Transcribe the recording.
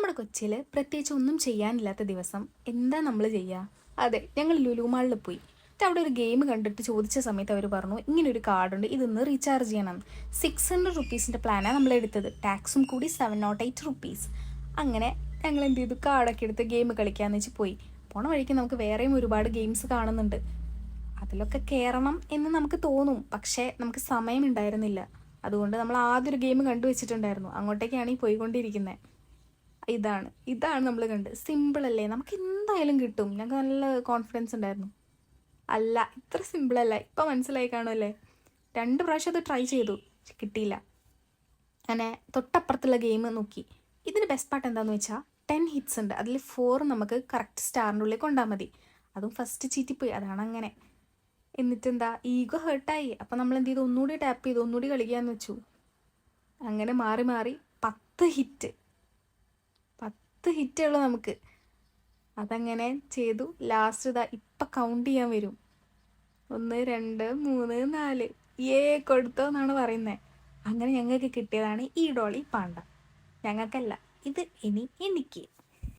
നമ്മുടെ കൊച്ചിയിൽ പ്രത്യേകിച്ച് ഒന്നും ചെയ്യാനില്ലാത്ത ദിവസം എന്താ നമ്മൾ ചെയ്യുക? അതെ, ഞങ്ങൾ ലുലു മാളിൽ പോയി. എന്നിട്ട് അവിടെ ഒരു ഗെയിം കണ്ടിട്ട് ചോദിച്ച സമയത്ത് അവർ പറഞ്ഞു ഇങ്ങനെ ഒരു കാർഡുണ്ട്, ഇതൊന്ന് റീചാർജ് ചെയ്യണം. 600 റുപ്പീസിൻ്റെ പ്ലാനാണ് നമ്മൾ എടുത്തത്, ടാക്സും കൂടി 708 റുപ്പീസ്. അങ്ങനെ ഞങ്ങൾ എന്ത് ചെയ്തു, കാർഡൊക്കെ എടുത്ത് ഗെയിം കളിക്കാമെന്ന് വെച്ച് പോയി. പോണ വഴിക്ക് നമുക്ക് വേറെയും ഒരുപാട് ഗെയിംസ് കാണുന്നുണ്ട്. അതിലൊക്കെ കയറണം എന്ന് നമുക്ക് തോന്നും, പക്ഷേ നമുക്ക് സമയമുണ്ടായിരുന്നില്ല. അതുകൊണ്ട് നമ്മൾ ആദ്യം ഒരു ഗെയിം കണ്ടു വെച്ചിട്ടുണ്ടായിരുന്നു, അങ്ങോട്ടേക്കാണ് ഈ പോയിക്കൊണ്ടിരിക്കുന്നത്. ഇതാണ് നമ്മൾ കണ്ട്. സിമ്പിളല്ലേ, നമുക്ക് എന്തായാലും കിട്ടും, ഞങ്ങൾക്ക് നല്ല കോൺഫിഡൻസ് ഉണ്ടായിരുന്നു. അല്ല, ഇത്ര സിമ്പിളല്ല, ഇപ്പം മനസ്സിലായി കാണുമല്ലേ. 2 പ്രാവശ്യം അത് ട്രൈ ചെയ്തു, കിട്ടിയില്ല. അങ്ങനെ തൊട്ടപ്പുറത്തുള്ള ഗെയിം നോക്കി. ഇതിന് ബെസ്റ്റ് പാർട്ട് എന്താണെന്ന് വെച്ചാൽ 10 ഹിറ്റ്സ് ഉണ്ട്, അതിൽ 4 നമുക്ക് കറക്റ്റ് സ്റ്റാറിൻ്റെ ഉള്ളിൽ കൊണ്ടാൽ മതി. അതും ഫസ്റ്റ് ചീറ്റിപ്പോയി, അതാണ് അങ്ങനെ. എന്നിട്ടെന്താ, ഈഗോ ഹേർട്ടായി. അപ്പം നമ്മൾ എന്ത് ചെയ്തു, ഒന്നുകൂടി ടാപ്പ് ചെയ്തു, ഒന്നുകൂടി കളിക്കാമെന്ന് വെച്ചു. അങ്ങനെ മാറി മാറി 10 ഹിറ്റുള്ളൂ നമുക്ക്. അതങ്ങനെ ചെയ്തു. ലാസ്റ്റ് ഇതാ ഇപ്പം കൗണ്ട് ചെയ്യാൻ വരും. 1 2 3 4 കൊടുത്തോ എന്നാണ് പറയുന്നത്. അങ്ങനെ ഞങ്ങൾക്ക് കിട്ടിയതാണ് ഈ ഡോളി പാണ്ട. ഞങ്ങൾക്കല്ല, ഇത് ഇനി എനിക്ക്.